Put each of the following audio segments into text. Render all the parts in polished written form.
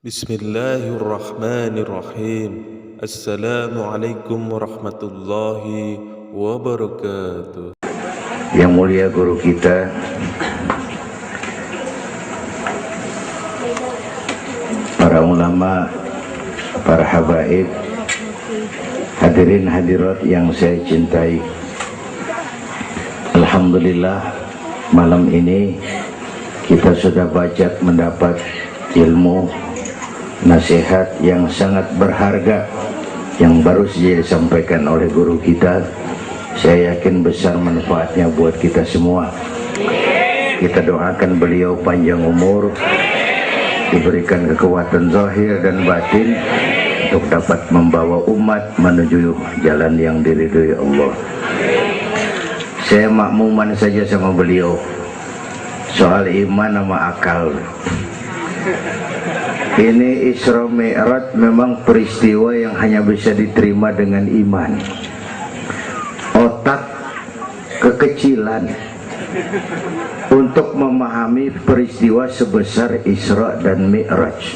Bismillahirrahmanirrahim. Assalamualaikum warahmatullahi wabarakatuh. Yang mulia guru kita para ulama, para habaib, hadirin hadirat yang saya cintai, alhamdulillah malam ini kita sudah banyak mendapat ilmu, nasihat yang sangat berharga yang baru saja disampaikan oleh guru kita. Saya yakin besar manfaatnya buat kita semua. Kita doakan beliau panjang umur, diberikan kekuatan zahir dan batin untuk dapat membawa umat menuju jalan yang diridhoi Allah. Saya makmuman saja sama beliau soal iman sama akal. Ini Isra Mi'raj memang peristiwa yang hanya bisa diterima dengan iman. Otak kekecilan untuk memahami peristiwa sebesar Isra dan Mi'raj.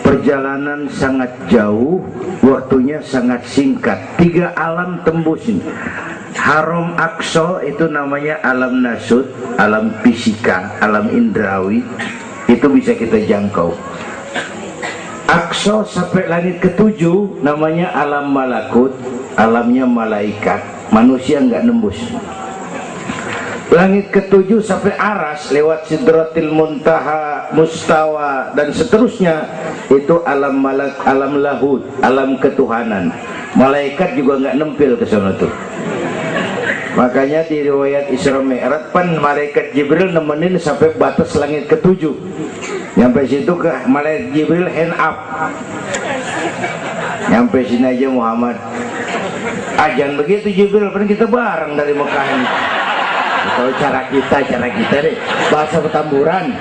Perjalanan sangat jauh, waktunya sangat singkat. 3 alam tembus ini. Haram Aqsa itu namanya alam nasut, alam fisika, alam indrawi. Itu bisa kita jangkau. Aqsa sampai langit ke-7 namanya alam malakut, alamnya malaikat, manusia nggak nembus. Langit ke-7 sampai aras lewat sidratil muntaha, mustawa dan seterusnya, itu alam malak, alam lahud, alam ketuhanan. Malaikat juga nggak nempel ke sana tuh. Makanya di riwayat Isra Mi'raj pan malaikat Jibril nemenin sampai batas langit ke-7. Nyampe situ ke malaikat Jibril hand up. Nyampe sini aja Muhammad. Jangan begitu Jibril, kan kita bareng dari Mekah ini. Kalau cara kita deh, bahasa Petamburan.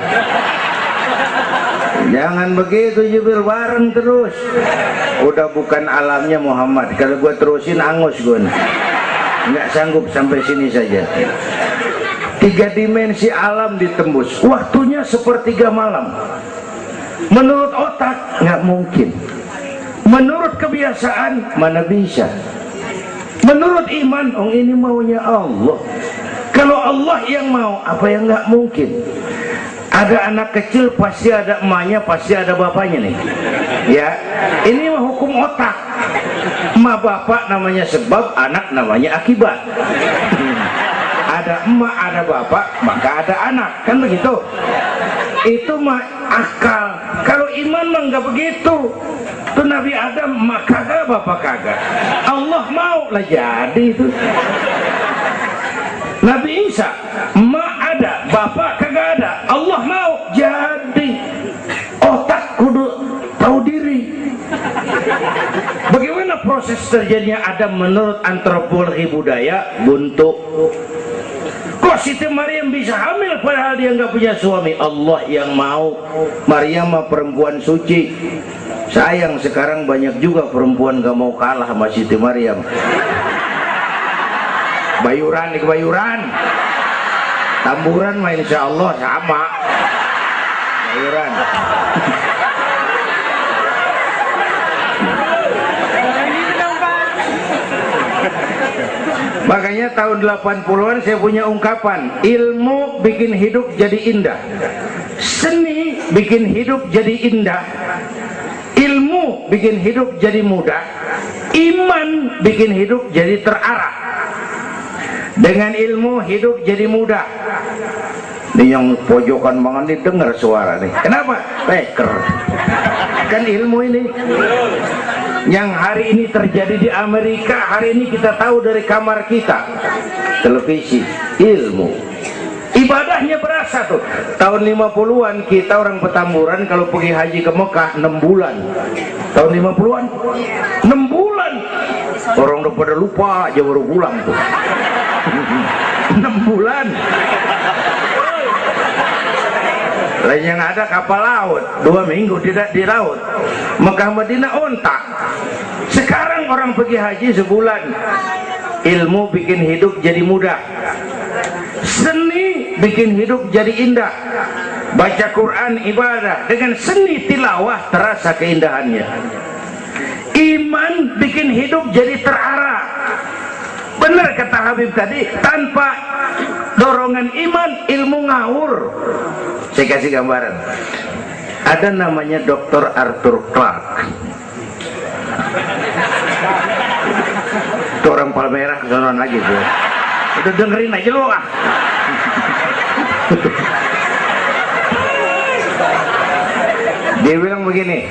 Jangan begitu Jibril, bareng terus. Udah bukan alamnya Muhammad. Kalau gua terusin angus gua. Nggak sanggup sampai sini saja. 3 dimensi alam ditembus, waktunya sepertiga malam. Menurut otak nggak mungkin, menurut kebiasaan mana bisa, menurut iman ini maunya Allah. Kalau Allah yang mau, apa yang nggak mungkin? Ada anak kecil pasti ada emaknya, pasti ada bapaknya nih. Ya, ini mah hukum otak. Emak bapak namanya sebab, anak namanya akibat. Ada emak, ada bapak, maka ada anak, kan begitu? Itu mah akal. Kalau iman mah nggak begitu. Tuh Nabi Adam emak kagak, bapak kagak. Allah mau lah jadi itu. Nabi Isa emak ada, bapak kagak ada. Allah mau jadi. Otak kudu tahu diri. Bagaimana proses terjadinya Adam menurut antropologi budaya? Buntu. Kok Siti Maryam bisa hamil padahal dia nggak punya suami? Allah yang mau. Maryam mah perempuan suci. Sayang sekarang banyak juga perempuan gak mau kalah sama Siti Maryam. Bayuran di kebayuran, Tamburan mah insya Allah sama. Bayuran. Makanya tahun 80-an saya punya ungkapan, ilmu bikin hidup jadi indah, seni bikin hidup jadi indah, ilmu bikin hidup jadi mudah, iman bikin hidup jadi terarah. Dengan ilmu hidup jadi mudah. Ini yang pojokan banget nih dengar suara nih. Kenapa? Peker. Kan ilmu ini. Yang hari ini terjadi di Amerika, hari ini kita tahu dari kamar kita. Televisi, ilmu. Ibadahnya berasa tuh. Tahun 50-an kita orang Petamburan kalau pergi haji ke Mekah 6 bulan. Tahun 50-an 6 bulan. Orang udah pada lupa aja baru pulang tuh. 6 bulan. Lain yang ada kapal laut 2 minggu tidak di laut. Mekah Madinah ontak. Sekarang orang pergi haji sebulan. Ilmu bikin hidup jadi mudah, seni bikin hidup jadi indah, Baca Quran ibadah, dengan seni tilawah terasa keindahannya. Iman bikin hidup jadi terarah. Benar kata Habib tadi, tanpa dorongan iman ilmu ngawur. Saya kasih gambaran. Ada namanya Dr. Arthur Clarke. Itu orang Palmerah kesonoan lagi tuh. Udah dengerin aja lu ah. Dia bilang begini,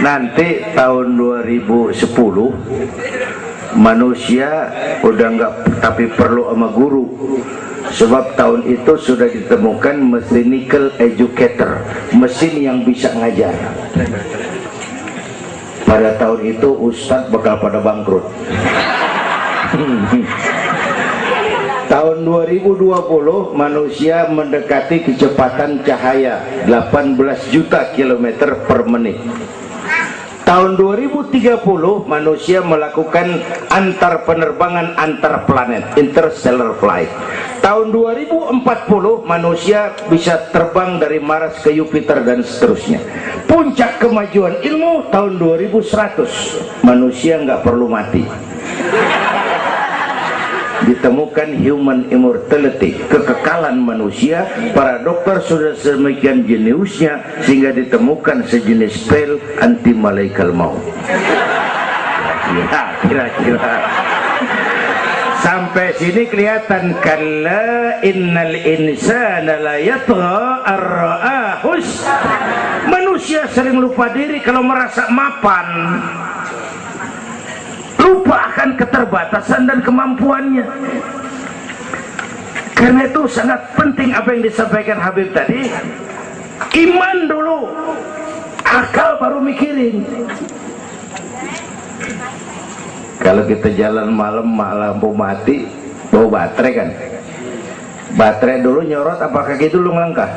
nanti tahun 2010 manusia udah nggak tapi perlu sama guru, sebab tahun itu sudah ditemukan mechanical educator, mesin yang bisa ngajar. Pada tahun itu ustadz bakal pada bangkrut. Tahun 2020 manusia mendekati kecepatan cahaya 18 juta kilometer per menit. Tahun 2030 manusia melakukan antar penerbangan antar planet, interstellar flight. Tahun 2040 manusia bisa terbang dari Mars ke Jupiter dan seterusnya. Puncak kemajuan ilmu tahun 2100 manusia nggak perlu mati. Ditemukan human immortality, kekekalan manusia. Para dokter sudah sedemikian jeniusnya sehingga ditemukan sejenis pil anti malaikal maut. Ya, kira-kira sampai sini kelihatan. Kalla innal insana la yatgha ar-ra'ahus. Manusia sering lupa diri kalau merasa mapan, lupa akan keterbatasan dan kemampuannya. Karena itu sangat penting apa yang disampaikan Habib tadi. Iman dulu, akal baru mikirin. Kalau kita jalan malam lampu mati, bawa baterai kan, baterai dulu nyorot apa kaki dulu ngelangkah?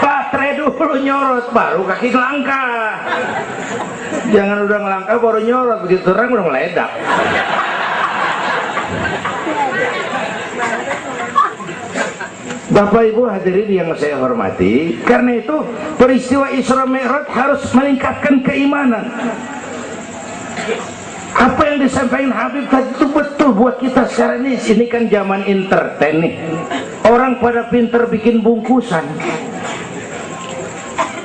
Baterai dulu nyorot baru kaki ngelangkah. Jangan udah ngelangkah baru nyorot, begitu terang udah meledak. Bapak Ibu hadirin yang saya hormati, karena itu peristiwa Isra Mi'raj harus meningkatkan keimanan. Apa yang disampaikan Habib tadi itu betul buat kita sekarang ini. Ini kan zaman entertain nih. Orang pada pinter bikin bungkusan.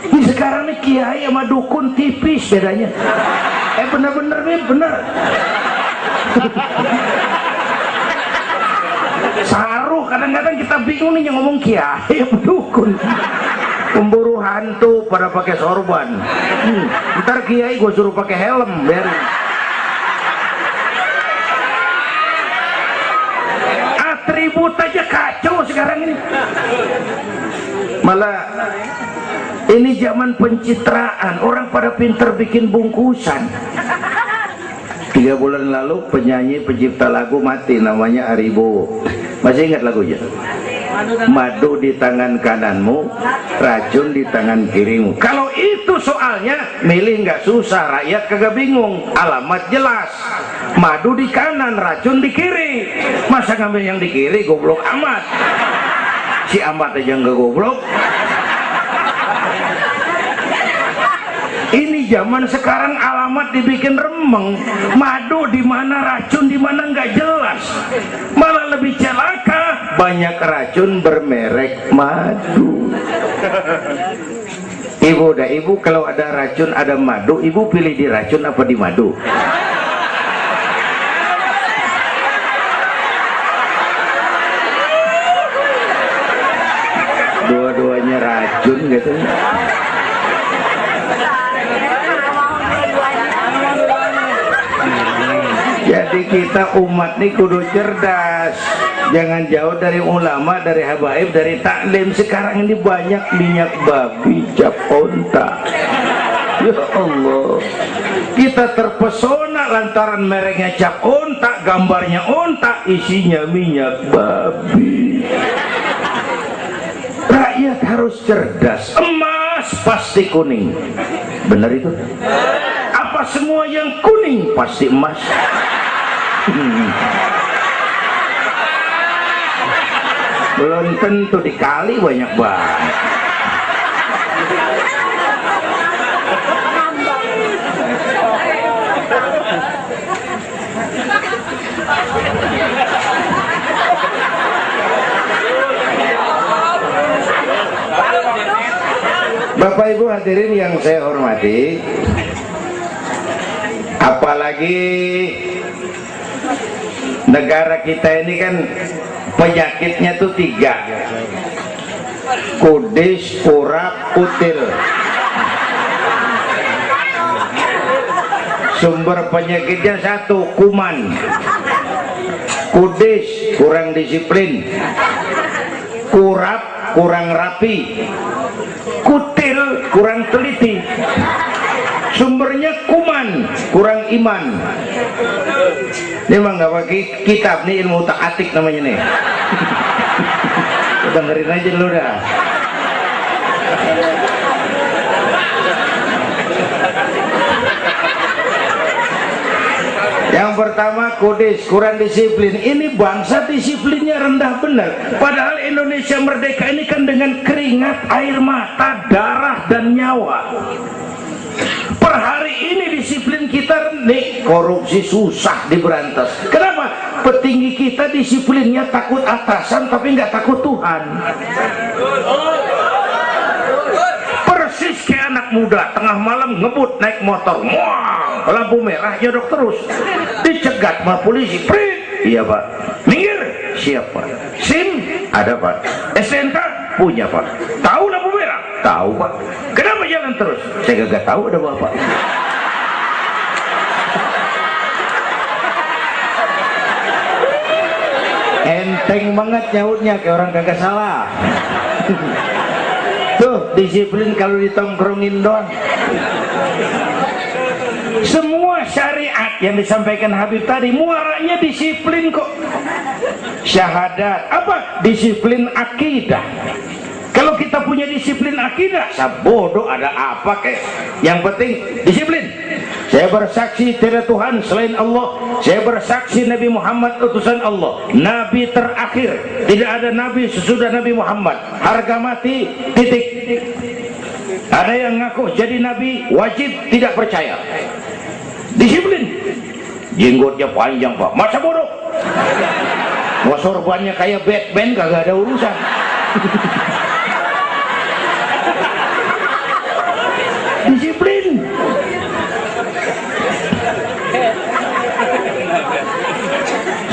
Ini sekarang nih kiai sama dukun tipis bedanya. Bener-bener nih, bener. Saruh, kadang-kadang kita bingung nih yang ngomong kiai apa dukun. Pemburu hantu pada pakai sorban. Ntar kiai gue suruh pakai helm, biarin. Atribut aja kacau sekarang ini. Malah ini zaman pencitraan, orang pada pinter bikin bungkusan. 3 bulan lalu penyanyi pencipta lagu mati, namanya Aribo. Masih ingat lagunya? Madu di tangan kananmu, racun di tangan kirimu. Kalau itu soalnya milih nggak susah, rakyat kagak bingung, alamat jelas. Madu di kanan, racun di kiri. Masa ngambil yang di kiri, goblok amat. Si amat aja nggak goblok. Ini zaman sekarang alamat dibikin remeng, madu di mana, racun di mana nggak jelas. Malah lebih celaka, banyak racun bermerek madu. Ibu kalau ada racun ada madu, ibu pilih di racun apa di madu? Dua-duanya racun gitu. Jadi kita umat nih kudu cerdas, jangan jauh dari ulama, dari habaib, dari taklim. Sekarang ini banyak minyak babi, cap onta. Ya Allah, kita terpesona lantaran mereknya cap onta, gambarnya onta, isinya minyak babi. Rakyat harus cerdas. Emas pasti kuning, benar itu? Apa semua yang kuning pasti emas? Belum tentu, dikali banyak banget. Bapak Ibu hadirin yang saya hormati, apalagi negara kita ini kan penyakitnya tuh 3: kudis, kurap, kutil. Sumber penyakitnya 1, kuman. Kudis, kurang disiplin. Kurap, kurang rapi. Kutil, kurang teliti. Sumbernya kuman, kurang iman. Ini emang gak pakai kitab nih, ilmu utak atik namanya nih. Dengerin aja dulu dah. Yang pertama kudis, kurang disiplin. Ini bangsa disiplinnya rendah benar. Padahal Indonesia merdeka ini kan dengan keringat, air mata, darah dan nyawa. Per hari ini disiplin kita nih, korupsi susah diberantas. Kenapa? Petinggi kita disiplinnya takut atasan tapi nggak takut Tuhan. Persis kayak anak muda tengah malam ngebut naik motor, muang, lampu merah nyodok terus, dicegat sama polisi. Prit, iya pak. Minggir, siapa? SIM ada pak. SNK punya pak. Tahu lampu merah? Tahu pak. Kenapa jalan terus? Saya gak tahu ada bapak. Enteng banget nyautnya kayak orang kagak salah. Tuh disiplin kalau ditongkrongin doang. Semua syariat yang disampaikan Habib tadi muaranya disiplin kok. Syahadat apa? Disiplin akidah. Kalau kita punya disiplin akidah, sabodo ada apa kek? Yang penting disiplin. Saya bersaksi tiada Tuhan selain Allah. Saya bersaksi Nabi Muhammad utusan Allah, Nabi terakhir. Tidak ada Nabi sesudah Nabi Muhammad. Harga mati, titik. Ada yang ngaku jadi Nabi, wajib tidak percaya. Disiplin. Jenggotnya panjang pak, masa bodoh. Mau sorbannya kayak Batman, kagak ada urusan. Disiplin.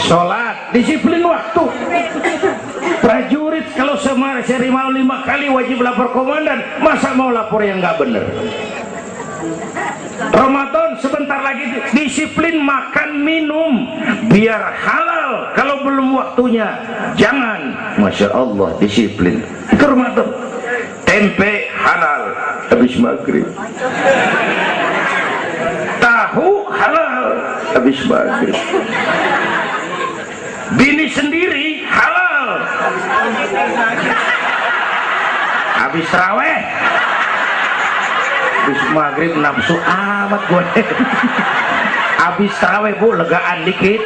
Sholat, disiplin waktu. Prajurit kalau sehari malam 5 kali wajib lapor komandan, masa mau lapor yang nggak bener? Ramadan sebentar lagi, disiplin makan minum biar halal. Kalau belum waktunya jangan. Masya Allah, disiplin. Itu Ramadan. Tempe halal habis maghrib, tahu halal habis maghrib, bini sendiri halal habis taraweh, habis maghrib nafsu amat gue. Habis taraweh bu, legaan dikit.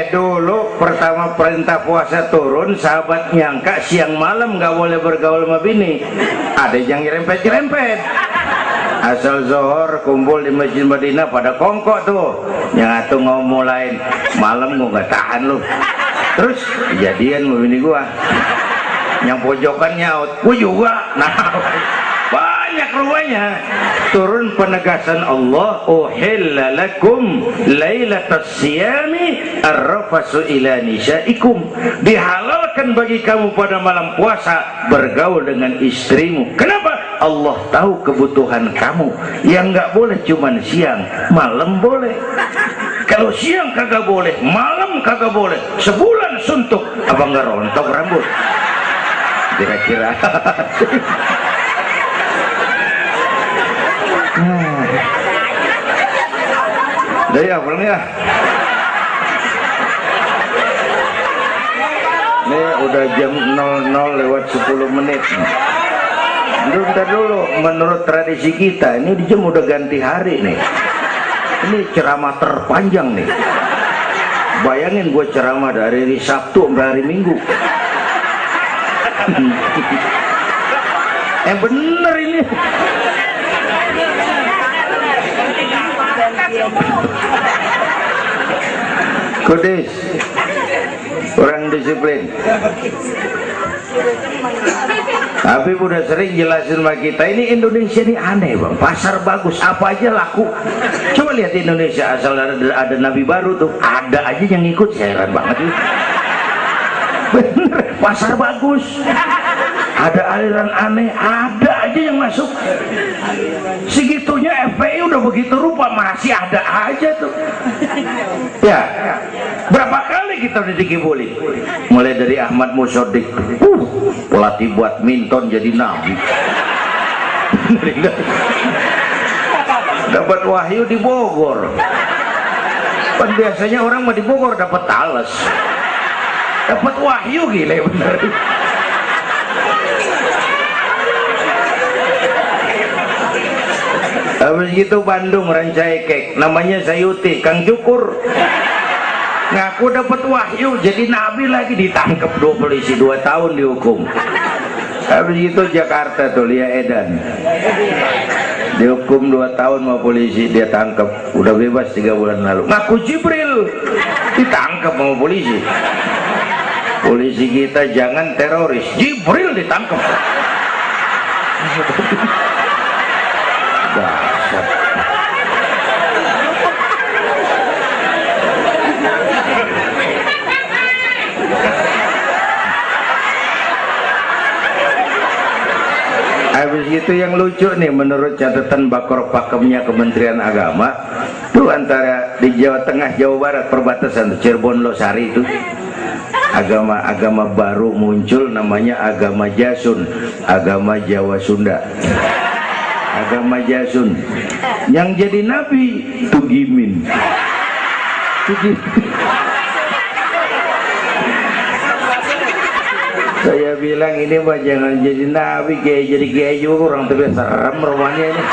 Dulu pertama perintah puasa turun, sahabat nyangka siang malam nggak boleh bergaul sama bini. Ada yang nyerempet-nyerempet. Asal zohor kumpul di Masjid Madinah pada kongkok tuh. Yang atuh mau mulai malam gua nggak tahan lu. Terus kejadian sama bini gua. Yang pojokan nyaut, gua juga. Nah, banyak rupanya. Turun penegasan Allah, uhilla lakum lailatas siyami arrafasu ila nisaikum. Dihalalkan bagi kamu pada malam puasa bergaul dengan istrimu. Kenapa? Allah tahu kebutuhan kamu. Yang nggak boleh cuman siang, malam boleh. Kalau siang kagak boleh, malam kagak boleh. Sebulan suntuk, apa nggak rontok rambut? Kira-kira. Udah ya, pulang ya. Ini udah jam 00:10. Bentar dulu, menurut tradisi kita ini jam udah ganti hari nih. Ini ceramah terpanjang nih. Bayangin gue ceramah dari hari Sabtu sampai hari Minggu. Bener ini. Kudis, orang disiplin. Tapi udah sering jelasin sama kita, ini Indonesia ini aneh bang, pasar bagus, apa aja laku. Coba lihat Indonesia, asal ada nabi baru tuh, ada aja yang ikut, heran banget. Bener, pasar bagus, ada aliran aneh, ada aja yang masuk. Segitunya FPI udah begitu rupa, masih ada aja tuh. Ya, berapa kali kita udah dikibulin, mulai dari Ahmad Musodik, pelatih buat minton jadi nabi. Dapat wahyu di Bogor. Kan biasanya orang mau di Bogor dapat tales, dapat wahyu, gila bener. Habis gitu Bandung Rancaikek, namanya Sayuti, Kang Cukur, ngaku dapat wahyu jadi nabi lagi, ditangkap 2 polisi, 2 tahun dihukum. Habis itu Jakarta tuh Lia Edan dihukum 2 tahun sama polisi, dia tangkap, udah bebas 3 bulan lalu. Ngaku Jibril, ditangkap sama polisi. Polisi kita jangan teroris, Jibril ditangkap. Habis itu yang lucu nih, menurut catatan Bakor Pakemnya Kementerian Agama tuh, antara di Jawa Tengah Jawa Barat perbatasan tuh, Cirebon Losari itu agama baru muncul, namanya agama Jasun, agama Jawa Sunda. Agama Jasun yang jadi nabi Tugimin. Saya bilang ini mah jangan jadi nabi, kayak jadi kiai juga orang tapi serem rumahnya ini.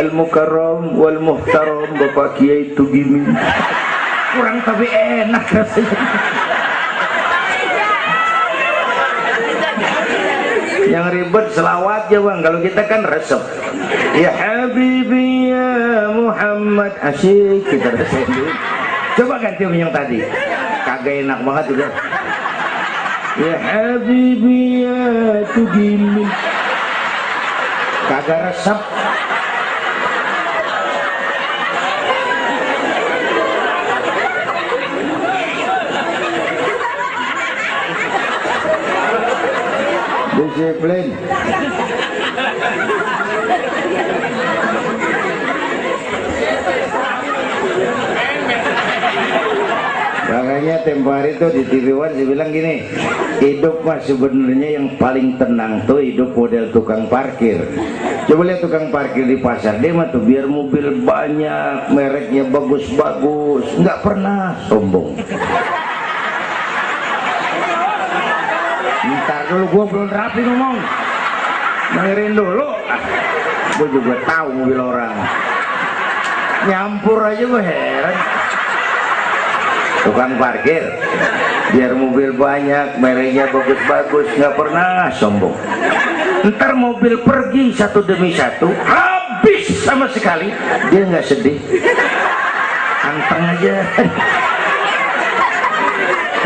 Al Mukarram wal Muhtaram Bapak Kiai Tugimin. Kurang tapi enak rasanya. Yang ribet selawat ya bang, kalau kita kan resep. Ya Habibi ya Muhammad, asyik kita resep. Coba ganti yang tadi, kagak enak banget udah. Ya Habibi ya Tugimin, kagak resep. Disiplin. Makanya tempo hari itu di TV One dia bilang gini, hidup mah sebenarnya yang paling tenang tuh hidup model tukang parkir. Coba lihat tukang parkir di pasar, dia mah tuh biar mobil banyak, mereknya bagus-bagus, nggak pernah sombong. Ntar dulu, gua belum rapi ngomong, dengerin dulu. Gua juga tahu mobil orang, nyampur aja gua heran. Tukang parkir biar mobil banyak, mereknya bagus-bagus, nggak pernah sombong. Ntar mobil pergi satu demi satu, habis sama sekali, dia nggak sedih, anteng aja.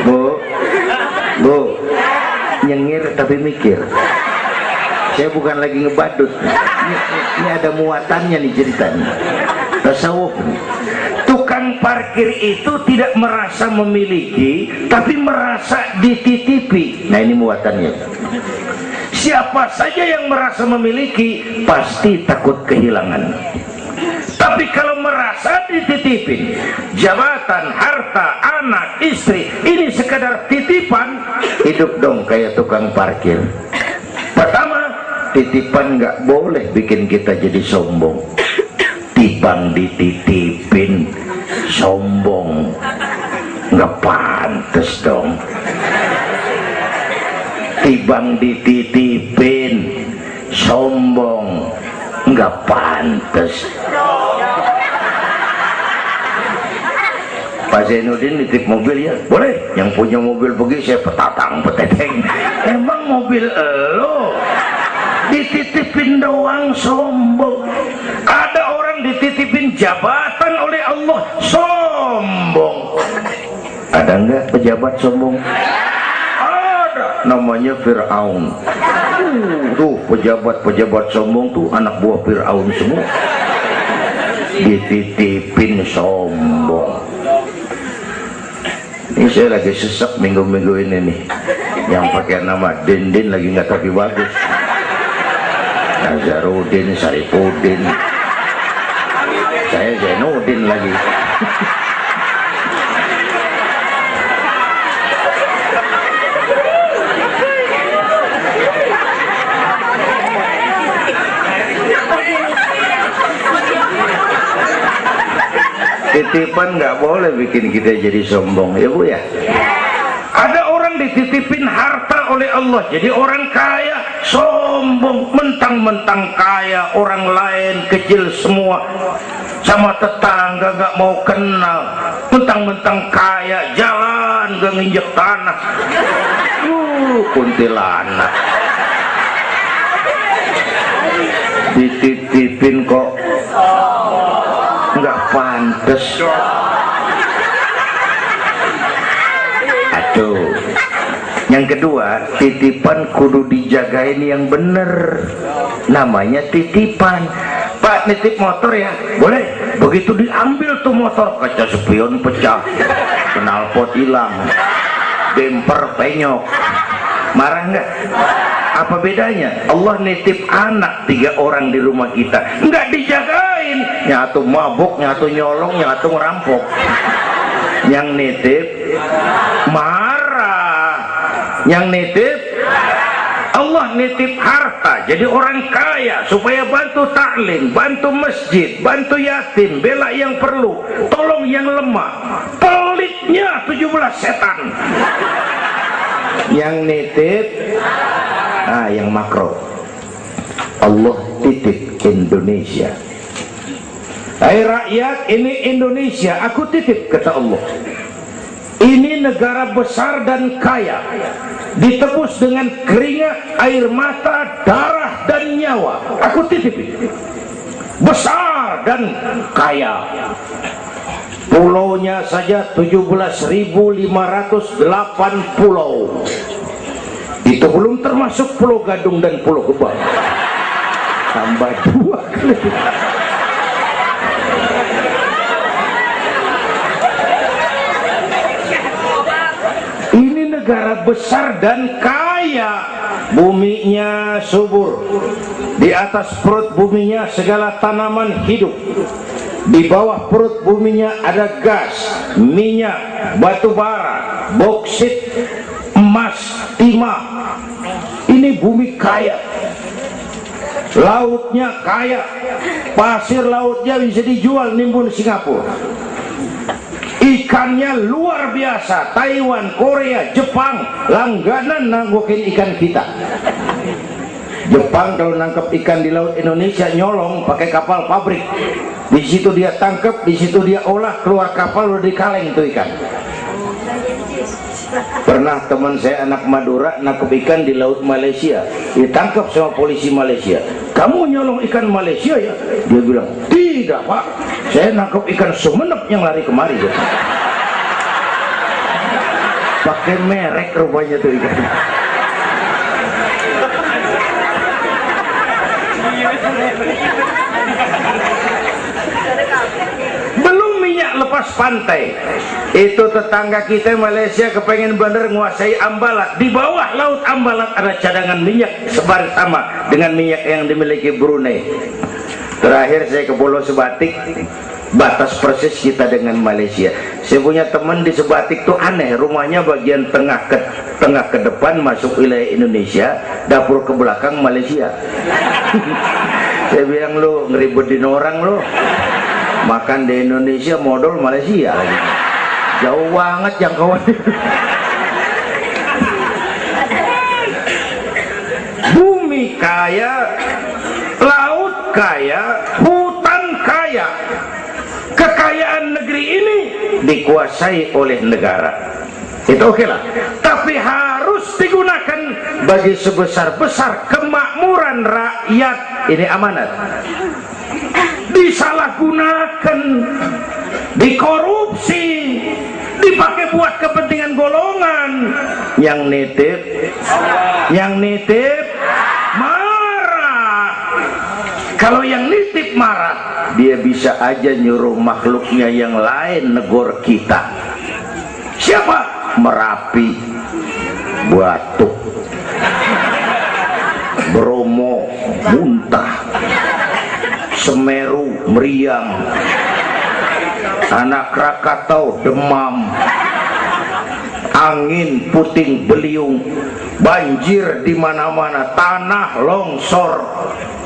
Bu, nyengir tapi mikir. Saya bukan lagi ngebadut, ini ada muatannya nih ceritanya. Tasawuf. Tukang parkir itu tidak merasa memiliki, tapi merasa dititipi. Nah ini muatannya. Siapa saja yang merasa memiliki pasti takut kehilangan. Tapi kalau merasa dititipin, jabatan, harta, anak, istri, ini sekadar titipan, hidup dong kayak tukang parkir. Pertama, titipan nggak boleh bikin kita jadi sombong. Tipang dititipin sombong, nggak pantas dong. tibang dititipin. Sombong, nggak pantas. Pak Zainuddin nitip mobil ya, boleh. Yang punya mobil pergi, saya petatang peteteng. Emang mobil lo dititipin doang, sombong. Ada orang dititipin jabatan oleh Allah, sombong. Ada enggak pejabat sombong? Ada, namanya Fir'aun. Tuh pejabat-pejabat sombong tuh anak buah Fir'aun semua. Dititipin sombong. Ini saya lagi sesek minggu-minggu ini nih. Yang pakai nama Dindin lagi nggak tapi bagus. Nazarudin, Saripudin. Saya Zainuddin lagi. Titipan nggak boleh bikin kita jadi sombong, ya Bu ya. Ada orang dititipin harta oleh Allah, jadi orang kaya, sombong, mentang-mentang kaya, orang lain kecil semua, sama tetangga nggak mau kenal, mentang-mentang kaya, jalan gak nginjek tanah. Kuntilanak. Dititipin kok nggak pantes. Aduh. Yang kedua, titipan kudu dijagain yang bener. Namanya titipan. Pak, nitip motor ya? Boleh. Begitu diambil tuh motor, kaca spion pecah, knalpot hilang, bemper penyok. Marah nggak? Apa bedanya? Allah nitip anak 3 orang di rumah kita, nggak dijagain, nyatu mabuk, nyatu nyolong, nyatu ngerampok. Yang nitip marah, yang nitip Allah nitip harta, jadi orang kaya supaya bantu taklim, bantu masjid, bantu yatim, bela yang perlu, tolong yang lemah. Pelitnya 17 setan. Yang nitip yang makro, Allah titip Indonesia. Hai rakyat, ini Indonesia, aku titip, kata Allah. Ini negara besar dan kaya, ditebus dengan keringat, air mata, darah dan nyawa. Aku titip ini. Besar dan kaya. Pulaunya saja 17.508 pulau. Itu belum termasuk Pulau Gadung dan Pulau Gebang. Tambah 2 kali. Ini negara besar dan kaya. Buminya subur. Di atas perut buminya segala tanaman hidup. Di bawah perut buminya ada gas, minyak, batu bara, boksit, emas, timah. Ini bumi kaya. Lautnya kaya. Pasir lautnya bisa dijual nimbun Singapura. Ikannya luar biasa. Taiwan, Korea, Jepang langganan nanggokin ikan kita. Jepang kalau nangkep ikan di laut Indonesia nyolong pakai kapal pabrik. Di situ dia tangkap, di situ dia olah, keluar kapal udah dikaleng tuh ikan. Pernah teman saya anak Madura nangkep ikan di laut Malaysia, ditangkap sama polisi Malaysia. Kamu nyolong ikan Malaysia ya? Dia bilang, tidak Pak, saya nangkep ikan Sumenep yang lari kemari. Ya. Pakai merek rupanya tuh ikan. Belum minyak lepas pantai. Itu tetangga kita Malaysia kepengen bener nguasai Ambalat. Di bawah laut Ambalat ada cadangan minyak sebar sama dengan minyak yang dimiliki Brunei. Terakhir saya ke Pulau Sebatik, batas persis kita dengan Malaysia. Saya punya teman di Sebatik tuh aneh, rumahnya bagian tengah ke depan masuk wilayah Indonesia, dapur ke belakang Malaysia. Saya bilang, lu ngeribetin orang lu, makan di Indonesia modal Malaysia lagi. Jauh banget jangkauan. kaya, laut kaya, hutan kaya. Kekayaan negeri ini dikuasai oleh negara. Itu oke lah. Tapi harus digunakan bagi sebesar-besar kemakmuran rakyat. Ini amanat. Disalahgunakan, dikorupsi, dipakai buat kepentingan golongan. Yang nitip marah. Kalau yang nitip marah, dia bisa aja nyuruh makhluknya yang lain negor kita. Siapa? Merapi, Batuk, Bromo muntah, Semeru meriang, Anak Krakatau demam, angin puting beliung, banjir di mana-mana, tanah longsor,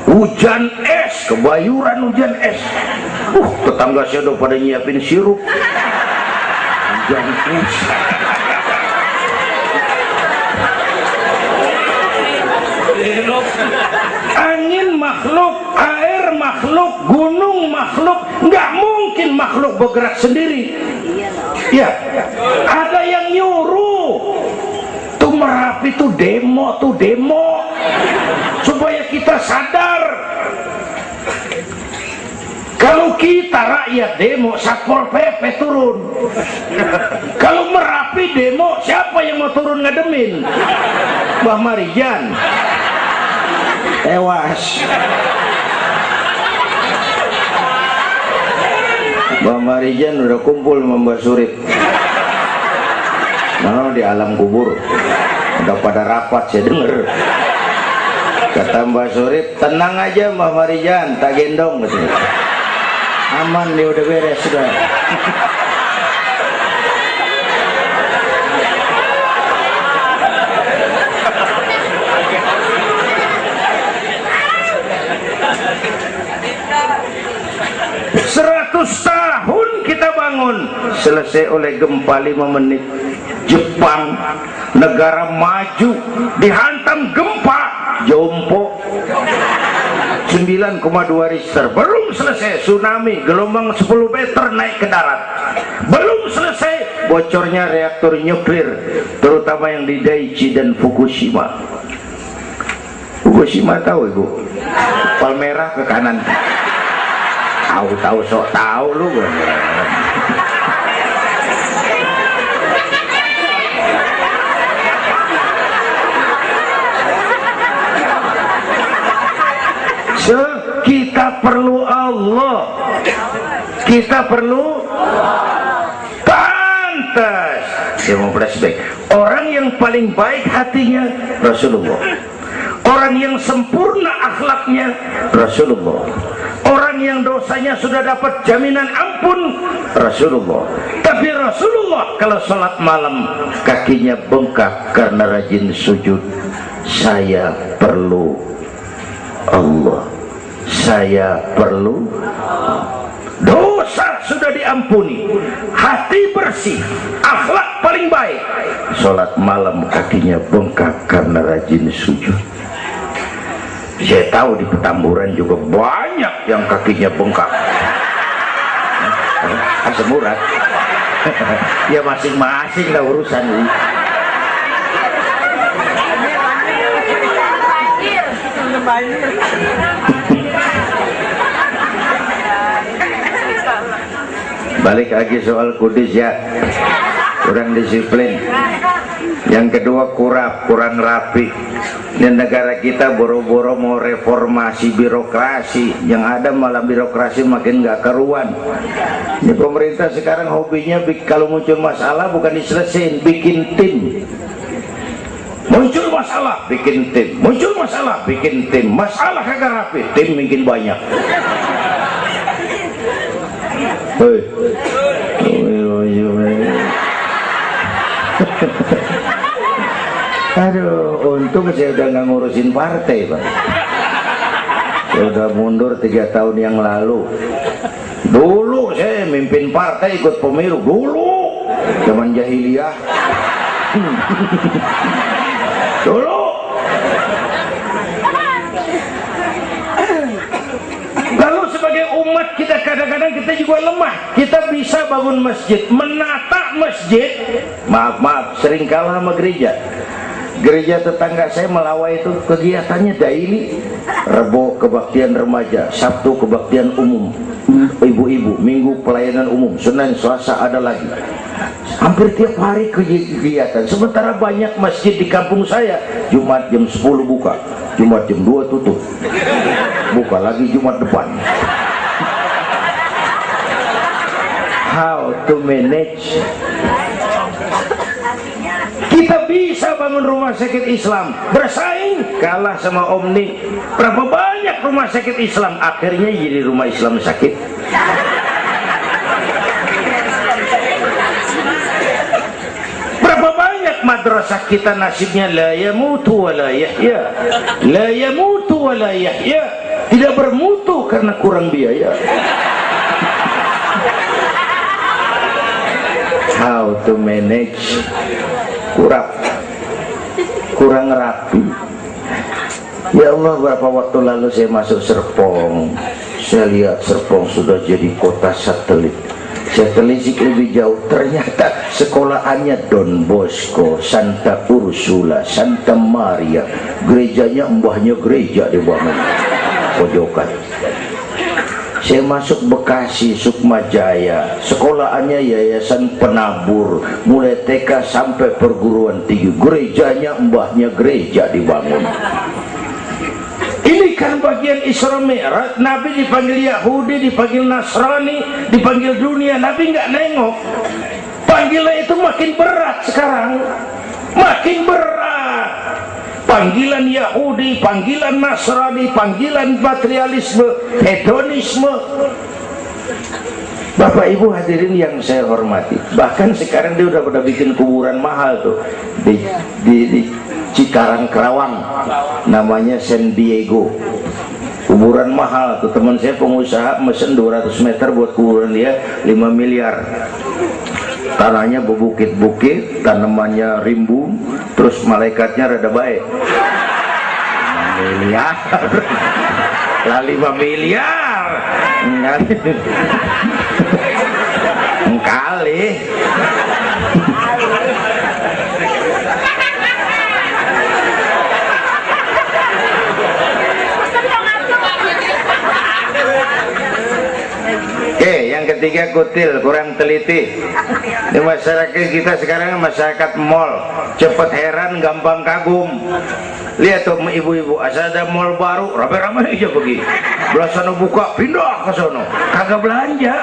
hujan es, kebayuran hujan es. Tetangga saya udah pada nyiapin sirup hujan es. Angin makhluk, air makhluk, gunung makhluk. Nggak mungkin makhluk bergerak sendiri. Ya, ada yang nyuruh. Tuh Merapi tuh demo supaya kita sadar. Kalau kita rakyat demo, Satpol PP turun. Kalau Merapi demo, siapa yang mau turun ngademin? Mbah Marijan tewas. Mbah Marijan udah kumpul sama Mbah Surip. Nah, di alam kubur udah pada rapat, saya denger. Kata Mbah Surip, tenang aja Mbah Marijan, tak gendong katanya. Aman, dia udah beres sudah. 100 tahun kita bangun, selesai oleh gempa 5 menit. Jepang, negara maju, dihantam gempa, jompo 9,2 Richter. Belum selesai tsunami, gelombang 10 meter naik ke darat. Belum selesai bocornya reaktor nuklir, terutama yang di Daiichi dan Fukushima. Fukushima tahu ibu? Palmerah ke kanan. Tahu sok tahu lu. Kita perlu Allah. Kita perlu pantas. Saya mau flashback. Orang yang paling baik hatinya Rasulullah. Orang yang sempurna akhlaknya Rasulullah. Orang yang dosanya sudah dapat jaminan ampun Rasulullah. Tapi Rasulullah kalau sholat malam kakinya bengkak karena rajin sujud. Saya perlu Allah. Saya perlu dosa sudah diampuni, hati bersih, akhlak paling baik. Sholat malam kakinya bengkak karena rajin sujud. Saya tahu di Petamburan juga banyak yang kakinya bengkak. Asam urat. Ya masing-masing lah urusan ini. Balik lagi soal kudus ya, kurang disiplin. Yang kedua kurang rapi. Ini negara kita boro-boro mau reformasi birokrasi, yang ada malah birokrasi makin nggak karuan. Ini pemerintah sekarang hobinya kalau muncul masalah bukan diselesain, bikin tim. Muncul masalah, bikin tim. Muncul masalah, bikin tim. Masalah kagak rapi, tim makin banyak. Hei. Aduh, untung saya udah nggak ngurusin partai, Pak. Saya udah mundur 3 tahun yang lalu. Dulu saya mimpin partai, ikut pemilu dulu, zaman jahiliyah. Dulu umat kita kadang-kadang kita juga lemah. Kita bisa bangun masjid, menata masjid, maaf sering kalah sama gereja. Gereja tetangga saya Melawai itu kegiatannya daily. Rebo kebaktian remaja, Sabtu kebaktian umum, ibu-ibu, Minggu pelayanan umum, Senin Selasa ada lagi. Hampir tiap hari kegiatan. Sementara banyak masjid di kampung saya Jumat jam 10 buka, Jumat jam 2 tutup, buka lagi Jumat depan. How to manage? Kita bisa bangun rumah sakit Islam, bersaing kalah sama Omni. Berapa banyak rumah sakit Islam akhirnya jadi rumah Islam sakit. Berapa banyak madrasah kita nasibnya la yamutu wa la yahya, la yamutu wa la yahya, tidak bermutu karena kurang biaya. How to manage? Kurang rapi. Ya Allah, berapa waktu lalu saya masuk Serpong, saya lihat Serpong sudah jadi kota satelit. Saya telisik lebih jauh, ternyata sekolahannya Don Bosco, Santa Ursula, Santa Maria, gerejanya mbahnya gereja dibangun pojokan. Saya masuk Bekasi, Sukma Jaya, sekolahannya Yayasan Penabur, mulai TK sampai perguruan tinggi, gerejanya mbahnya gereja dibangun. Ini kan bagian Isra Mi'raj. Nabi dipanggil Yahudi, dipanggil Nasrani, dipanggil dunia, Nabi nggak nengok. Panggilan itu makin berat sekarang, makin berat. Panggilan Yahudi, panggilan Nasrani, panggilan materialisme, hedonisme. Bapak Ibu hadirin yang saya hormati, bahkan sekarang dia udah pada bikin kuburan mahal tuh di Cikarang Kerawang, namanya San Diego. Kuburan mahal tuh, teman saya pengusaha mesen 200 meter buat kuburan dia 5 miliar. Tanahnya berbukit-bukit, tanamannya rimbun, terus malaikatnya rada baik. 5 miliar lah, 5 miliar kali. Oke, yang ketiga kutil, kurang teliti. Di masyarakat kita sekarang masyarakat mall, cepet heran, gampang kagum. Lihat tuh ibu-ibu, asal ada mall baru, rame-rame aja pergi. Belah sana buka, pindah ke sono, kagak belanja.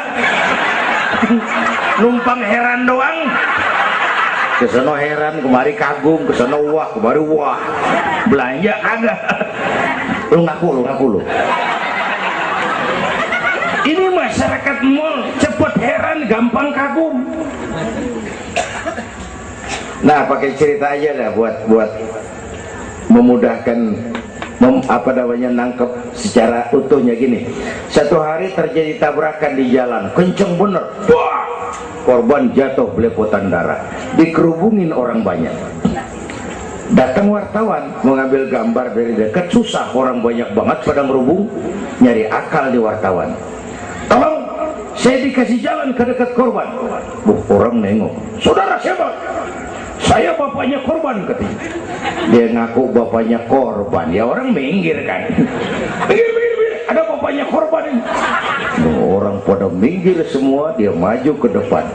Numpang heran doang. Ke sono heran, kemari kagum, ke sono wah, kemari wah. Belanja kagak. Lu ngaku lu. Ini masyarakat mall, cepet heran, gampang kagum. Nah, pakai cerita aja dah buat memudahkan nangkep secara utuhnya gini. Satu hari terjadi tabrakan di jalan, kenceng bener. Wah, korban jatuh belepotan darah, dikerubungin orang banyak. Datang wartawan mengambil gambar dari dekat, susah, orang banyak banget pada ngerubung, nyari akal di wartawan. Tolong, saya dikasih jalan ke dekat korban. Orang nengok, saudara siapa? Saya bapaknya korban, katanya. Dia ngaku bapaknya korban, ya orang minggir kan. Minggir, ada bapaknya korban ini. Orang pada minggir semua, dia maju ke depan.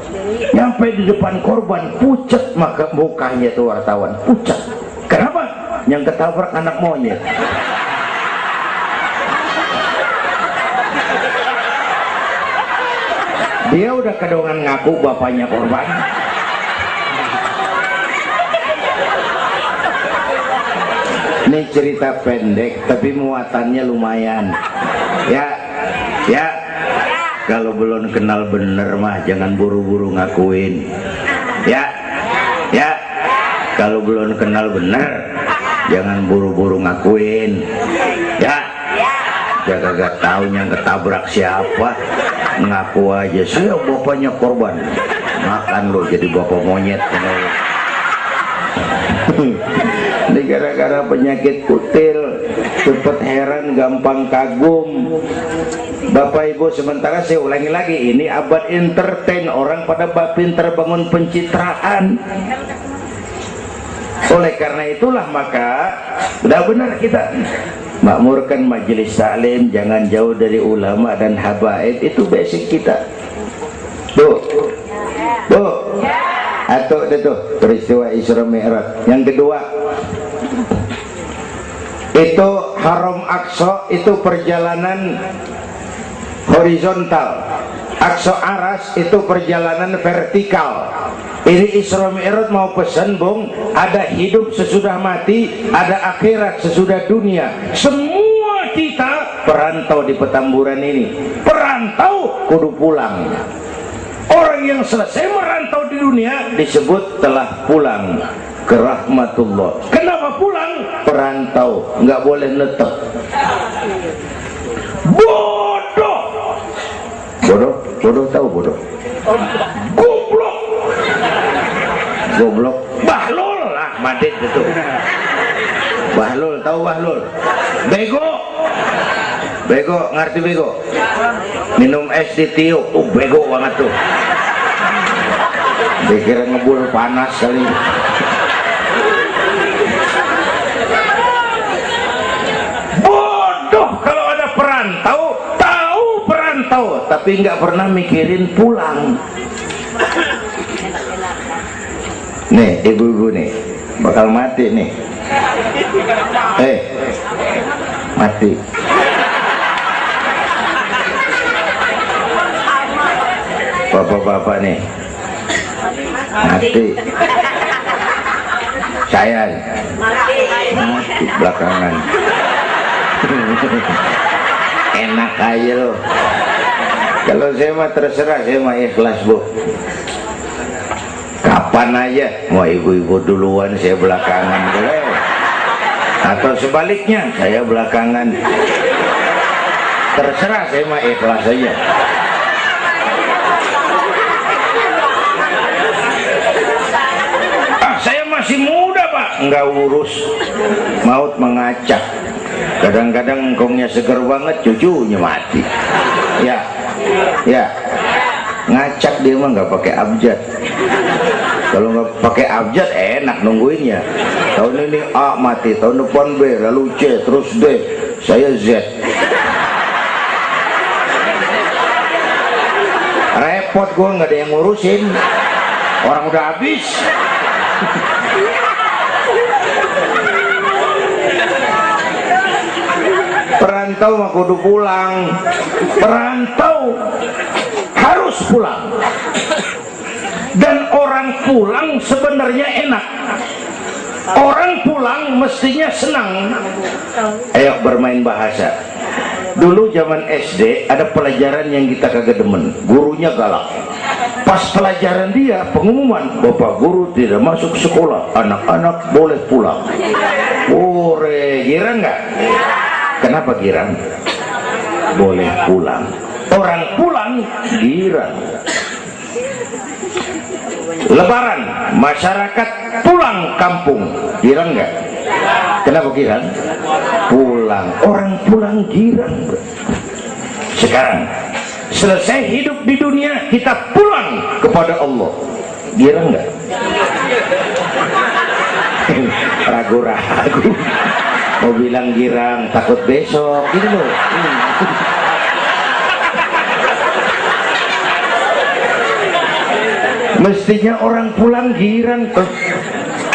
Nyampe di depan korban, pucat maka mukanya tuh wartawan, pucat. Kenapa? Yang ketabrak anak monyet. Dia udah kedongan ngaku bapaknya korban. Ini cerita pendek tapi muatannya lumayan. Ya, kalau belum kenal bener mah jangan buru-buru ngakuin. Ya, kalau belum kenal bener jangan buru-buru ngakuin. Ya, kagak tahu yang ketabrak siapa, ngaku aja saya bapaknya korban. Makan lo jadi bapak monyet. Ini gara-gara penyakit kutil, cepet heran, gampang kagum. Bapak Ibu, sementara saya ulangi lagi, ini abad entertain, orang pada pinter bangun pencitraan. Oleh karena itulah maka sudah benar kita makmurkan majelis taklim, jangan jauh dari ulama dan habaib, itu basic kita. Tuh, atau itu peristiwa Isra Mi'raj. Yang kedua, itu Haram Aqsa, itu perjalanan horizontal. Aqsa Aras itu perjalanan vertikal. Ini Isra Mi'raj mau pesan, Bung, ada hidup sesudah mati, ada akhirat sesudah dunia. Semua kita perantau di Petamburan ini. Perantau kudu pulang. Orang yang selesai merantau di dunia disebut telah pulang ke rahmatullah. Kenapa pulang? Perantau, nggak boleh netep. Bodoh. Bodoh tahu bodoh? Goblok. Bahlul lah, Madit itu. Bahlul, tahu Bahlul? Bego, ngerti bego? Minum es ditiup, bego banget tuh. Dikira ngebul panas kali. Bodoh kalau ada perantau, tahu perantau, tapi nggak pernah mikirin pulang. Nih, ibu-ibu nih, bakal mati nih. Mati. Bapak-bapak nih, mati. Saya mati belakangan. Enak aja loh. Kalau saya mah terserah, saya mah ikhlas, Bu. Kapan aja, mau ibu-ibu duluan, saya belakangan, boleh. Atau sebaliknya, saya belakangan. Terserah, saya mah ikhlas aja. Saya masih muda, Pak. Nggak urus, maut mengacak. Kadang-kadang engkongnya seger banget, cucunya mati. Ya, ngacak dia mah nggak pakai abjad. Kalau nggak pakai abjad enak nungguinnya. Tahun ini A mati, tahun depan B, lalu C, terus D, saya Z. Repot, gue nggak ada yang ngurusin. Orang udah habis. Perantau mah kudu pulang. Perantau harus pulang. Dan orang pulang sebenarnya enak. Orang pulang mestinya senang. Ayo bermain bahasa. Dulu zaman SD ada pelajaran yang kita kagak demen, gurunya galak. Pas pelajaran dia pengumuman, Bapak guru tidak masuk sekolah, anak-anak boleh pulang. Girang nggak? Kenapa girang? Boleh pulang. Orang pulang girang. Lebaran, masyarakat pulang kampung, girang nggak? Kenapa girang? Pulang. Orang pulang girang. Sekarang selesai hidup di dunia, kita pulang kepada Allah, girang nggak? Ragu-ragu. Mau bilang girang, takut besok gitu loh. Mestinya orang pulang girang tuh.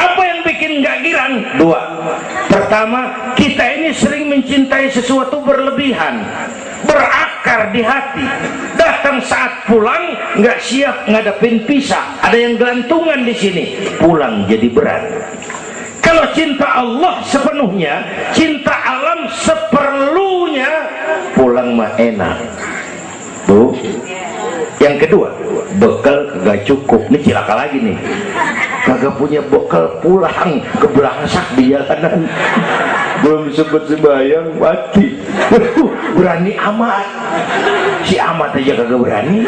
Apa yang bikin nggak girang? Dua. Pertama, kita ini sering mencintai sesuatu berlebihan, berakar di hati. Datang saat pulang nggak siap ngadepin pisah, ada yang gelantungan di sini, pulang jadi berat. Kalau cinta Allah sepenuhnya, cinta alam seperlunya, pulang mah enak. Bu. Yang kedua, bekal kagak cukup. Ini cilaka lagi nih. Kagak punya bekal, pulang kebelangsak di jalanan. Belum sempet sembahyang mati. Berani amat. Si amat aja kagak berani.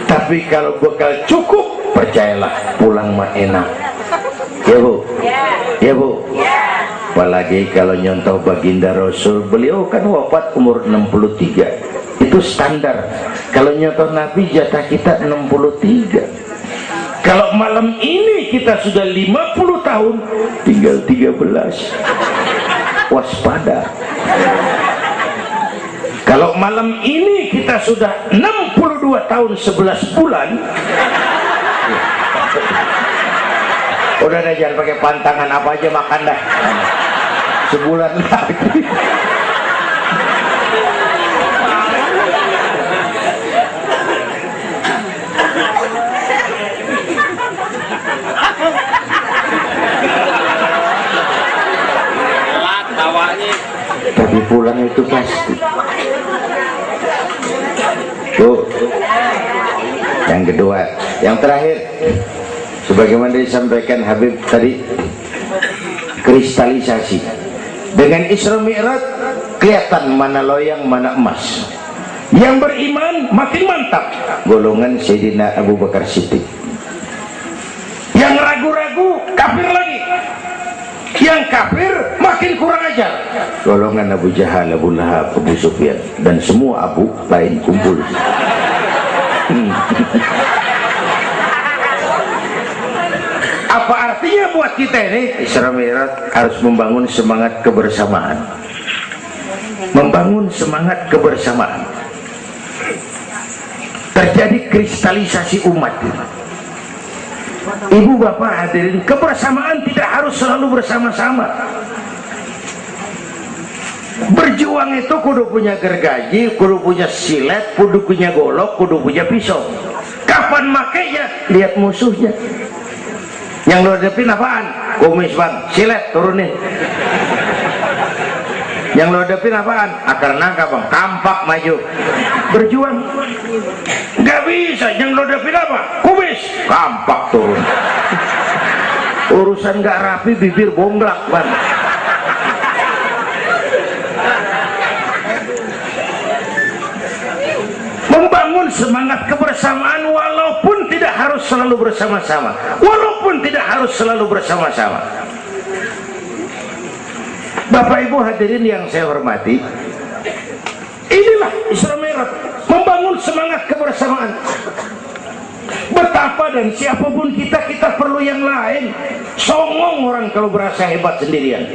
Tapi kalau bekal cukup, percayalah pulang mah enak. Ya Bu? Ya Bu? apalagi kalau nyontoh baginda Rasul, beliau kan wafat umur 63, itu standar. Kalau nyontoh Nabi jatah kita 63. Kalau malam ini kita sudah 50 tahun, tinggal 13. Waspada. Kalau malam ini kita sudah 62 tahun 11 bulan, udah deh, jangan pakai pantangan, apa aja makan dah. Sebulan lagi. Tapi pulang itu pasti. Tuh. Yang kedua, yang terakhir, sebagaimana disampaikan Habib tadi, kristalisasi. Dengan Isra Mi'raj kelihatan mana loyang mana emas. Yang beriman makin mantap, golongan Sayyidina Abu Bakar Siddiq. Yang ragu-ragu kafir lagi. Yang kafir makin kurang ajar, golongan Abu Jahal, Abu Lahab, Abu Sufyan, dan semua Abu lain kumpul. Apa artinya buat kita ini? Isra Mi'raj harus membangun semangat kebersamaan, membangun semangat kebersamaan. Terjadi kristalisasi umat. Ibu bapak hadirin, kebersamaan tidak harus selalu bersama-sama. Berjuang itu kudu punya gergaji, kudu punya silet, kudu punya golok, kudu punya pisau. Kapan makainya? Lihat musuhnya. Yang lo hadapin apaan? Kumis bang, silet turunin. Yang lo hadapin apaan? Akar nangka bang, kampak maju. Berjuang nggak bisa. Yang lo hadapin apa? Kumis, kampak turun. Urusan nggak rapi, bibir bonglak bang. Membangun semangat kebersamaan walaupun tidak harus selalu bersama-sama, walaupun tidak harus selalu bersama-sama. Bapak Ibu hadirin yang saya hormati, inilah Isra Mi'raj, membangun semangat kebersamaan. Betapa dan siapapun kita perlu yang lain. Songong orang kalau berasa hebat sendirian.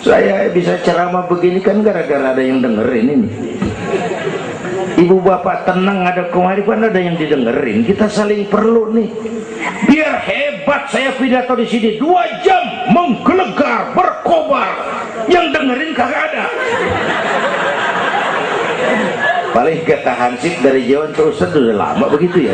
Saya bisa ceramah begini kan gara-gara ada yang dengerin ini. Ibu bapak tenang, ada kearifan, ada yang didengerin. Kita saling perlu nih. Biar hebat saya pidato di sini 2 jam menggelegar, berkobar. Yang dengerin kagak ada. Paling kata Hansip dari Jawa terus udah lama begitu ya.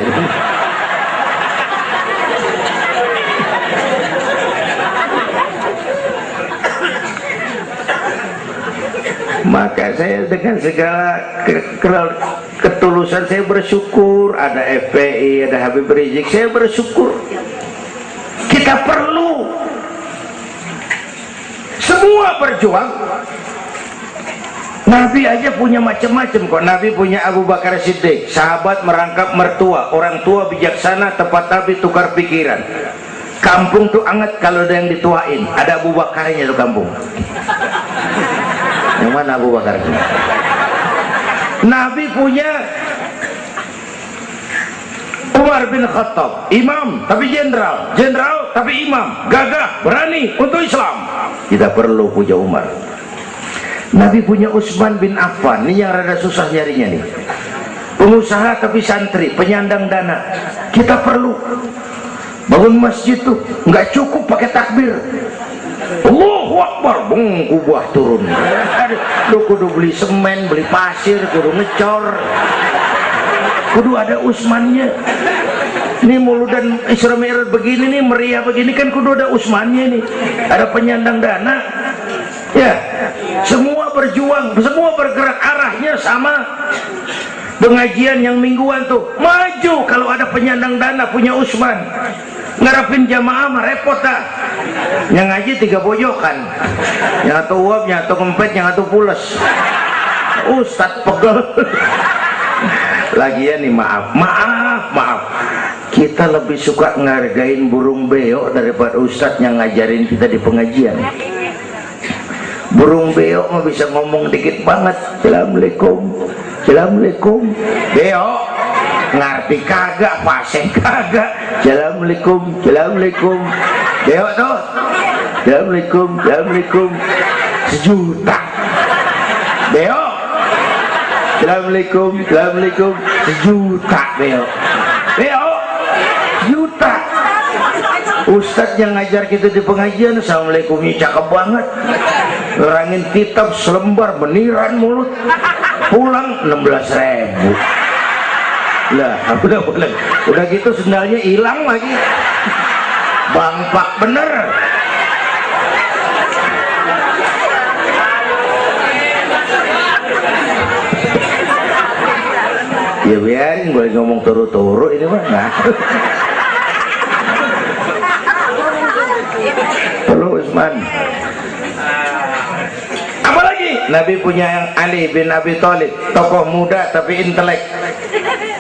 Maka saya dengan segala ketulusan saya bersyukur ada FPI, ada Habib Rizik, saya bersyukur. Kita perlu semua berjuang. Nabi aja punya macam-macam kok. Nabi punya Abu Bakar Siddiq, sahabat merangkap mertua, orang tua bijaksana, tepat tapi tukar pikiran. Kampung tuh anget kalau ada yang dituain, ada Abu Bakarnya tuh kampung. Yang mana Abu Bakar? Nabi punya Umar bin Khattab, imam tapi jenderal, jenderal tapi imam, gagah, berani untuk Islam. Kita perlu punya Umar. Nabi punya Utsman bin Affan, ini yang rada susah nyarinya nih. Pengusaha tapi santri, penyandang dana. Kita perlu bangun masjid tuh nggak cukup pakai takbir. Allahu Akbar, kubah turun. Lu kudu beli semen, beli pasir, kudu ngecor, kudu ada Utsmannya. Ini muludan Isra Mi'raj begini nih, meriah begini kan kudu ada Utsmannya nih. Ada penyandang dana. Ya, semua berjuang, semua bergerak arahnya sama. Pengajian yang mingguan tuh maju kalau ada penyandang dana punya Utsman. Ngarepin jamaah mah repot dah. Yang ngaji 3 pojokan, yang satu uap, yang satu kempet, yang satu pules. Ustadz pegel. Lagian nih maaf, kita lebih suka ngargain burung beo daripada ustadz yang ngajarin kita di pengajian. Burung beo mah bisa ngomong dikit banget. Assalamualaikum, assalamualaikum. Beo ngerti kagak, fasih kagak. Assalamualaikum, assalamualaikum. Beo tuh assalamualaikum, assalamualaikum. Sejuta. Beo assalamualaikum, assalamualaikum. Sejuta beo. Beo juta. Ustadz yang ngajar kita di pengajian, assalamualaikumnya cakep banget, nerangin kitab selembar meniran mulut, pulang 16.000. Lah udah gitu sendalnya hilang lagi, bangpak bener. Ya biarin, boleh ngomong turu-turu ini mah nah. Perlu Usman. Apalagi Nabi punya yang Ali bin Abi Thalib, tokoh muda tapi intelek.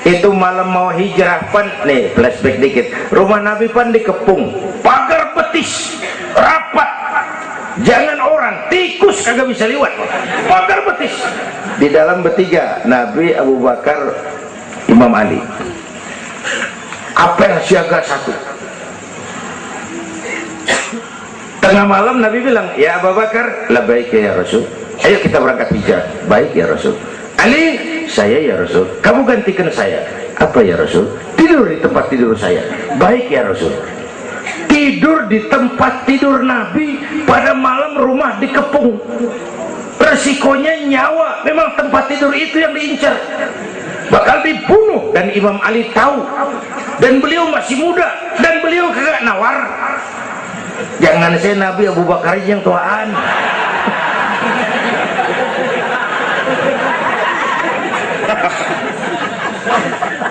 Itu malam mau hijrah pan, nih flashback dikit. Rumah Nabi pan dikepung, pagar betis, rapat. Jangan orang, tikus kagak bisa lewat. Pagar betis. Di dalam bertiga, Nabi, Abu Bakar, Imam Ali. Apel siaga 1. Tengah malam Nabi bilang, ya Abu Bakar, labbaik ya Rasul. Ayo kita berangkat hijrah. Baik ya Rasul. Ali, saya ya Rasul. Kamu gantikan saya. Apa ya Rasul? Tidur di tempat tidur saya. Baik ya Rasul. Tidur di tempat tidur Nabi pada malam rumah dikepung. Resikonya nyawa. Memang tempat tidur itu yang diincar, bakal dibunuh, dan Imam Ali tahu, dan beliau masih muda, dan beliau kagak nawar. Jangan saya Nabi, Abu Bakar yang tuaan.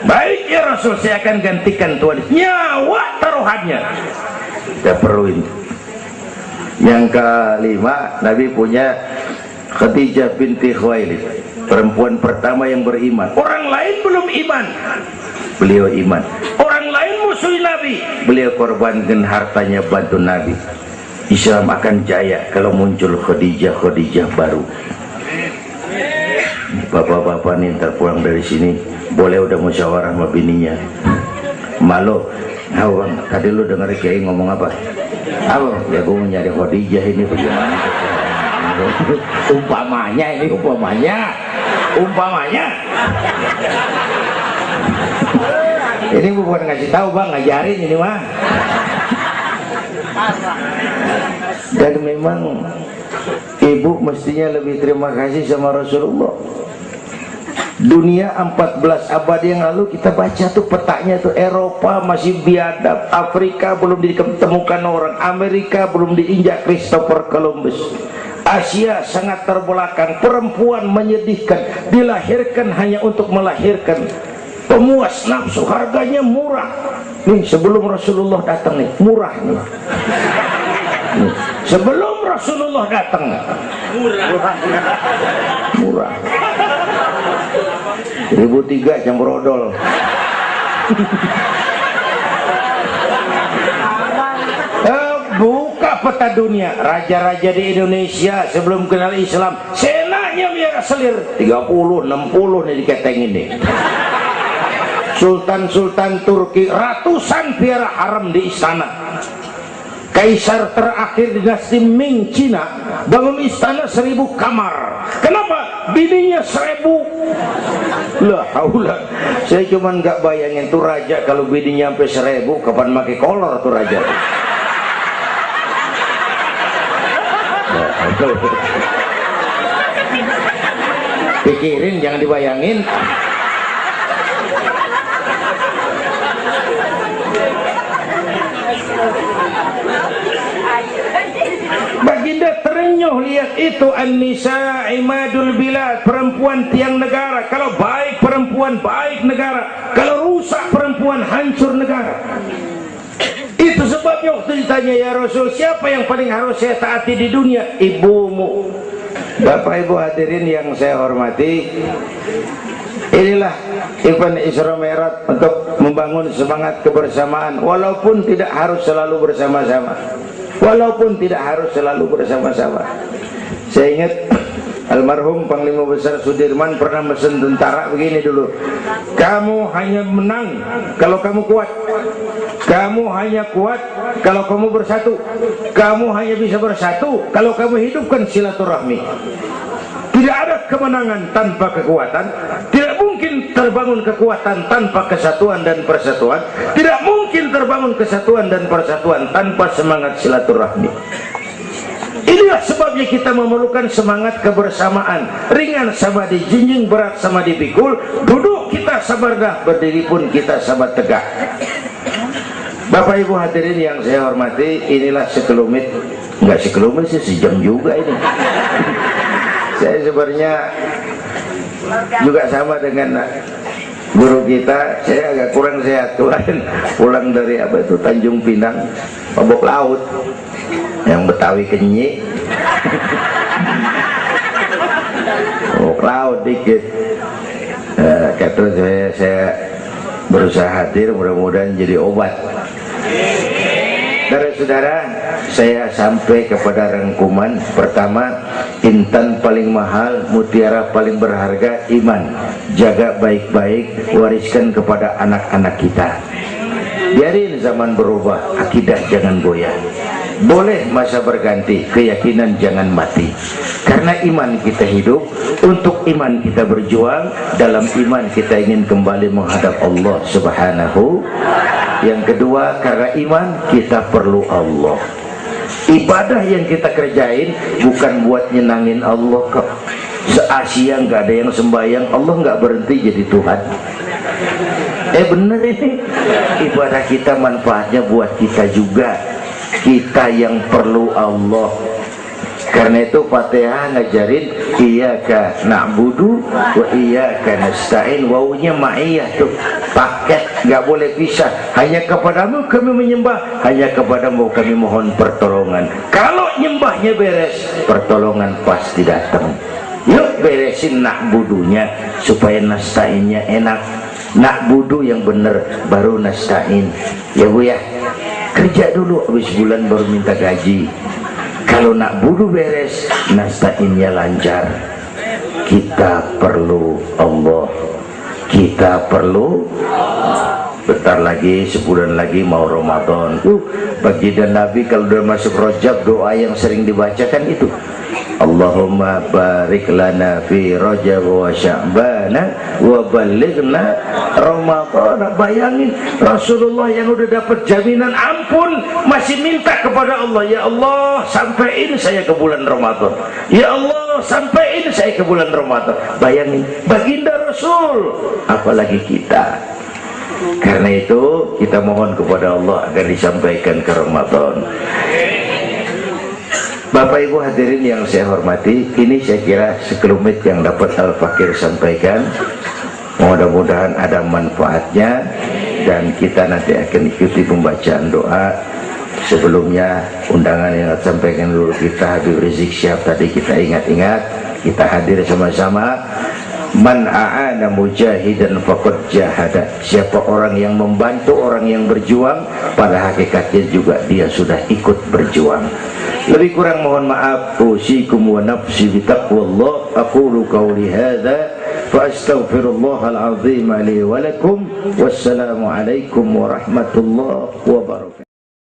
Baik ya Rasul, saya akan gantikan tuan. Nyawa taruhannya kita perluin. Yang kelima, Nabi punya Khadijah binti Khuwailid, perempuan pertama yang beriman. Orang lain belum iman, beliau iman. Orang lain musuh Nabi, beliau korbankan hartanya bantu Nabi. Islam akan jaya kalau muncul Khadijah baru. Bapak-bapak nih ntar pulang dari sini boleh udah musyawarah sama bininya. Malu, bang, tadi lu denger Kiai ngomong apa? Apa? Ya gue mau nyari Khadijah ini bagaimana? Umpamanya ini, umpamanya ini bukan ngasih tahu bang, ngajarin ini mah. Dan memang ibu mestinya lebih terima kasih sama Rasulullah. Dunia 14 abad yang lalu kita baca tuh petanya tuh, Eropa masih biadab, Afrika belum ditemukan orang, Amerika belum diinjak Christopher Columbus, Asia sangat terbelakang, perempuan menyedihkan, dilahirkan hanya untuk melahirkan, pemuas nafsu, harganya murah. Nih sebelum Rasulullah datang nih, murah nih. Nih, sebelum Rasulullah datang, murah. 1003 jam berodol. Buka peta dunia, raja-raja di Indonesia sebelum kenal Islam, senanya biara selir 30, 60 nih diketengin nih. Sultan-sultan Turki ratusan biara haram di istana. Kaisar terakhir dinasti Ming Cina bangun istana 1000 kamar. Kenapa? Bininya 1000. Lah, haulah. Saya cuman nggak bayangin tuh raja kalau bininya sampai 1000, kapan pakai kolor tuh raja. Pikirin, jangan dibayangin. Baginda terenyuh lihat itu, an-nisa imadul bilad, perempuan tiang negara. Kalau baik perempuan, baik negara. Kalau rusak perempuan, hancur negara. Itu sebabnya waktu ditanya, ya Rasul, siapa yang paling harus saya taati di dunia? Ibumu. Bapak Ibu hadirin yang saya hormati, inilah event Isra Mi'raj untuk membangun semangat kebersamaan, walaupun tidak harus selalu bersama-sama. Saya ingat almarhum Panglima Besar Sudirman pernah mesen tentara begini dulu, kamu hanya menang kalau kamu kuat, kamu hanya kuat kalau kamu bersatu, kamu hanya bisa bersatu kalau kamu hidupkan silaturahmi. Tidak ada kemenangan tanpa kekuatan, tidak mungkin terbangun kekuatan tanpa kesatuan dan persatuan, tidak mungkin terbangun kesatuan dan persatuan tanpa semangat silaturahmi. Inilah sebabnya kita memerlukan semangat kebersamaan. Ringan sama dijinjing, berat sama dipikul. Duduk kita sabar dah, berdiri pun kita sabar tegak. Bapak Ibu hadirin yang saya hormati, inilah sekelumit, enggak sekelumit sih, sejam juga ini. Saya sebenarnya juga sama dengan guru kita, saya agak kurang sehat kemarin pulang dari apa itu Tanjung Pinang, mabok laut yang Betawi kenyik, mabok laut dikit. Kata saya berusaha hadir, mudah-mudahan jadi obat. Saudara-saudara, saya sampai kepada rangkuman pertama, intan paling mahal, mutiara paling berharga, iman. Jaga baik-baik, wariskan kepada anak-anak kita. Biarin zaman berubah, akidah jangan goyah. Boleh masa berganti, keyakinan jangan mati. Karena iman kita hidup, untuk iman kita berjuang, dalam iman kita ingin kembali menghadap Allah Subhanahu. Yang kedua, karena iman kita perlu Allah. Ibadah yang kita kerjain bukan buat nyenangin Allah kok. Se-Asia nggak ada yang sembahyang, Allah nggak berhenti jadi Tuhan. Bener ini, ibadah kita manfaatnya buat kita juga. Kita yang perlu Allah. Karena itu Fatihah ngajarin iyyaka na'budu wa iyyaka nasta'in. Wawunya ma'iyah tuh, paket, nggak boleh pisah. Hanya kepadamu kami menyembah, hanya kepadamu kami mohon pertolongan. Kalau nyembahnya beres, pertolongan pasti datang. Yuk beresin na'budunya supaya nasta'innya enak. Na'budu yang bener, baru nasta'in. Ya Bu ya, kerja dulu, habis bulan baru minta gaji. Kalau nak budu beres, nasta'innya lancar. Kita perlu Allah. Kita perlu. Bentar lagi, sebulan lagi mau Ramadan. Baginda Nabi kalau udah masuk Rajab, doa yang sering dibacakan itu, Allahumma barik lana fi Rajab wa Sya'bana wa balighna Ramadan. Bayangin Rasulullah yang udah dapat jaminan ampun masih minta kepada Allah, ya Allah sampaiin saya ke bulan Ramadan, ya Allah sampaiin saya ke bulan Ramadan. Bayangin baginda Rasul, apalagi kita. Karena itu kita mohon kepada Allah agar disampaikan ke Ramadan. Bapak Ibu hadirin yang saya hormati, ini saya kira sekelumit yang dapat Al-Fakir sampaikan. Mudah-mudahan ada manfaatnya, dan kita nanti akan ikuti pembacaan doa. Sebelumnya undangan yang sampaikan dulu kita, Habib Rizik Syihab tadi kita ingat-ingat, kita hadir sama-sama. Man a'ana mujahidan faqad jahada. Siapa orang yang membantu orang yang berjuang, pada hakikatnya juga dia sudah ikut berjuang. Lebih kurang mohon maaf. Usikum wa nafsi bitaqwallah. Aqulu qawli hadza fa astaghfirullahal azim li wa lakum. Wassalamu alaikum warahmatullahi wabarakatuh.